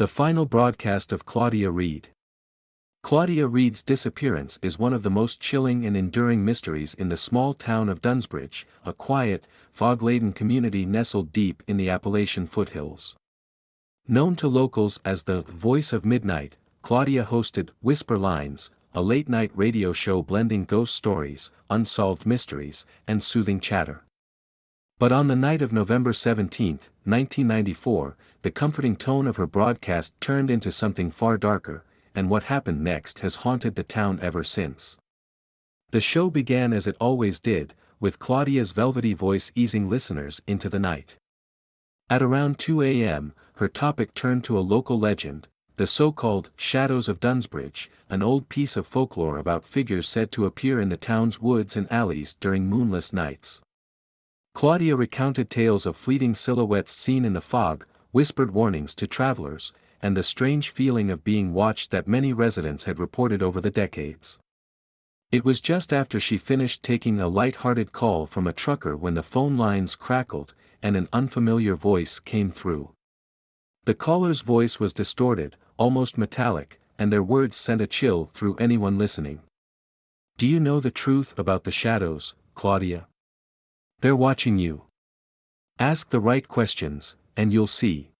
The final broadcast of Claudia Reed. Claudia Reed's disappearance is one of the most chilling and enduring mysteries in the small town of Dunsbridge, a quiet, fog-laden community nestled deep in the Appalachian foothills. Known to locals as the Voice of Midnight, Claudia hosted Whisper Lines, a late-night radio show blending ghost stories, unsolved mysteries, and soothing chatter. But on the night of November 17, 1994, the comforting tone of her broadcast turned into something far darker, and what happened next has haunted the town ever since. The show began as it always did, with Claudia's velvety voice easing listeners into the night. At around 2 a.m., her topic turned to a local legend, the so-called Shadows of Dunsbridge, an old piece of folklore about figures said to appear in the town's woods and alleys during moonless nights. Claudia recounted tales of fleeting silhouettes seen in the fog, whispered warnings to travelers, and the strange feeling of being watched that many residents had reported over the decades. It was just after she finished taking a light-hearted call from a trucker when the phone lines crackled, and an unfamiliar voice came through. The caller's voice was distorted, almost metallic, and their words sent a chill through anyone listening. "Do you know the truth about the shadows, Claudia? They're watching you. Ask the right questions, and you'll see."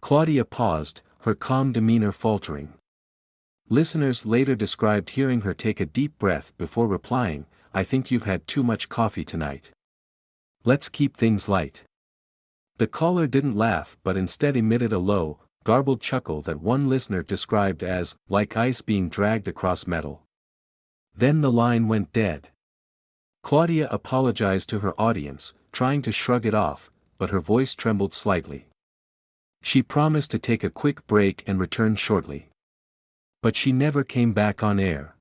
Claudia paused, her calm demeanor faltering. Listeners later described hearing her take a deep breath before replying, "I think you've had too much coffee tonight. Let's keep things light." The caller didn't laugh but instead emitted a low, garbled chuckle that one listener described as, like ice being dragged across metal. Then the line went dead. Claudia apologized to her audience, trying to shrug it off, but her voice trembled slightly. She promised to take a quick break and return shortly. But she never came back on air.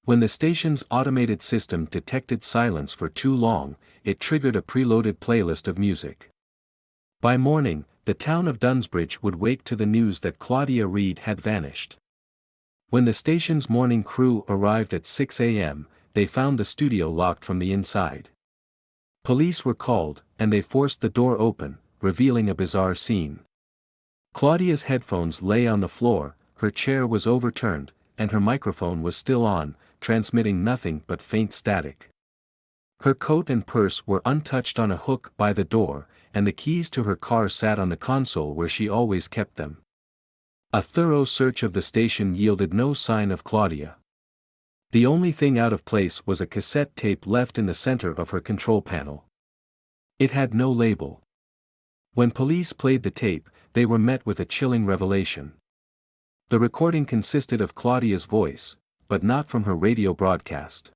When the station's automated system detected silence for too long, it triggered a preloaded playlist of music. By morning, the town of Dunsbridge would wake to the news that Claudia Reed had vanished. When the station's morning crew arrived at 6 a.m., they found the studio locked from the inside. Police were called, and they forced the door open, revealing a bizarre scene. Claudia's headphones lay on the floor, her chair was overturned, and her microphone was still on, transmitting nothing but faint static. Her coat and purse were untouched on a hook by the door, and the keys to her car sat on the console where she always kept them. A thorough search of the station yielded no sign of Claudia. The only thing out of place was a cassette tape left in the center of her control panel. It had no label. When police played the tape, they were met with a chilling revelation. The recording consisted of Claudia's voice, but not from her radio broadcast.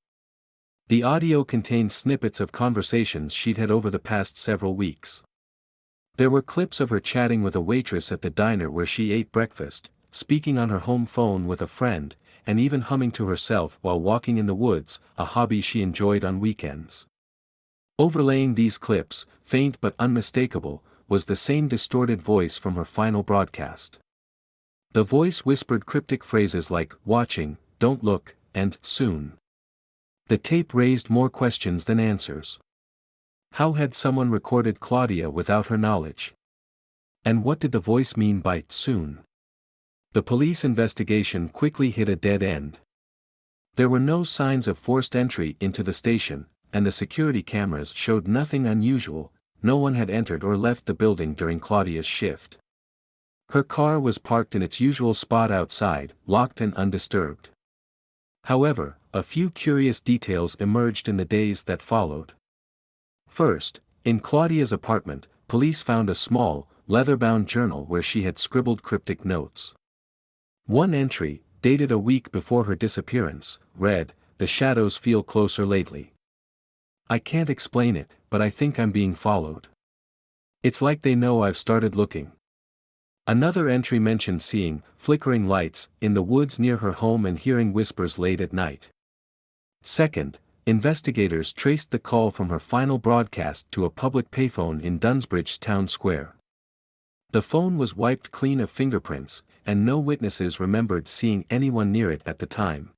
The audio contained snippets of conversations she'd had over the past several weeks. There were clips of her chatting with a waitress at the diner where she ate breakfast, speaking on her home phone with a friend, and even humming to herself while walking in the woods, a hobby she enjoyed on weekends. Overlaying these clips, faint but unmistakable, was the same distorted voice from her final broadcast. The voice whispered cryptic phrases like, "watching, don't look," and "soon." The tape raised more questions than answers. How had someone recorded Claudia without her knowledge? And what did the voice mean by "soon"? The police investigation quickly hit a dead end. There were no signs of forced entry into the station, and the security cameras showed nothing unusual. No one had entered or left the building during Claudia's shift. Her car was parked in its usual spot outside, locked and undisturbed. However, a few curious details emerged in the days that followed. First, in Claudia's apartment, police found a small, leather-bound journal where she had scribbled cryptic notes. One entry, dated a week before her disappearance, read, "The shadows feel closer lately. I can't explain it, but I think I'm being followed. It's like they know I've started looking." Another entry mentioned seeing flickering lights in the woods near her home and hearing whispers late at night. Second, investigators traced the call from her final broadcast to a public payphone in Dunsbridge Town Square. The phone was wiped clean of fingerprints, and no witnesses remembered seeing anyone near it at the time.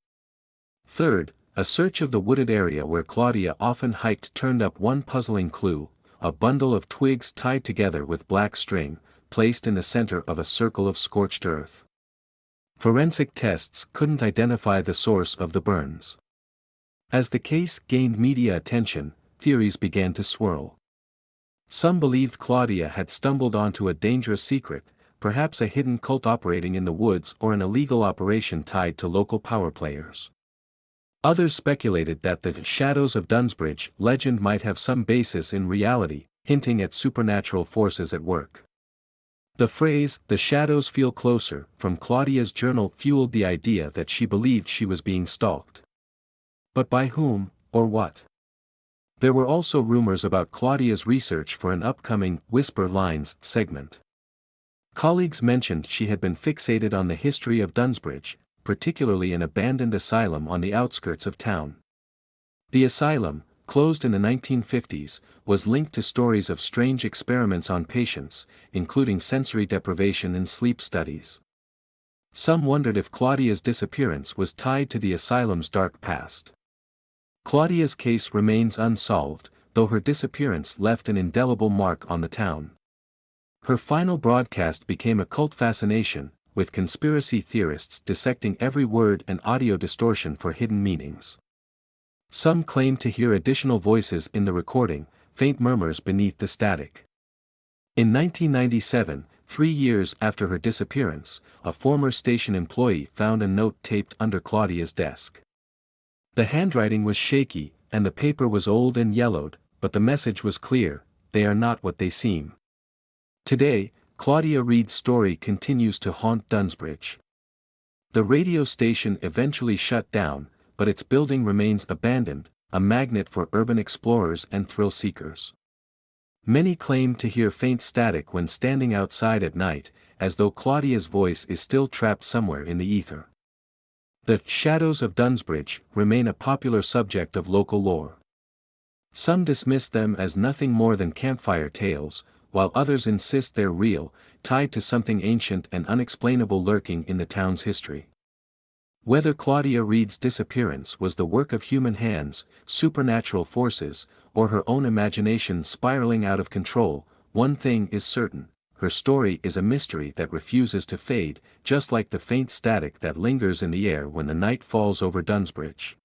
Third, a search of the wooded area where Claudia often hiked turned up one puzzling clue, a bundle of twigs tied together with black string, placed in the center of a circle of scorched earth. Forensic tests couldn't identify the source of the burns. As the case gained media attention, theories began to swirl. Some believed Claudia had stumbled onto a dangerous secret, perhaps a hidden cult operating in the woods or an illegal operation tied to local power players. Others speculated that the Shadows of Dunsbridge legend might have some basis in reality, hinting at supernatural forces at work. The phrase, "the shadows feel closer," from Claudia's journal fueled the idea that she believed she was being stalked. But by whom, or what? There were also rumors about Claudia's research for an upcoming Whisper Lines segment. Colleagues mentioned she had been fixated on the history of Dunsbridge, particularly an abandoned asylum on the outskirts of town. The asylum, closed in the 1950s, was linked to stories of strange experiments on patients, including sensory deprivation and sleep studies. Some wondered if Claudia's disappearance was tied to the asylum's dark past. Claudia's case remains unsolved, though her disappearance left an indelible mark on the town. Her final broadcast became a cult fascination, with conspiracy theorists dissecting every word and audio distortion for hidden meanings. Some claimed to hear additional voices in the recording, faint murmurs beneath the static. In 1997, 3 years after her disappearance, a former station employee found a note taped under Claudia's desk. The handwriting was shaky, and the paper was old and yellowed, but the message was clear: they are not what they seem. Today, Claudia Reed's story continues to haunt Dunsbridge. The radio station eventually shut down, but its building remains abandoned, a magnet for urban explorers and thrill seekers. Many claim to hear faint static when standing outside at night, as though Claudia's voice is still trapped somewhere in the ether. The Shadows of Dunsbridge remain a popular subject of local lore. Some dismiss them as nothing more than campfire tales, while others insist they're real, tied to something ancient and unexplainable lurking in the town's history. Whether Claudia Reed's disappearance was the work of human hands, supernatural forces, or her own imagination spiraling out of control, one thing is certain: her story is a mystery that refuses to fade, just like the faint static that lingers in the air when the night falls over Dunsbridge.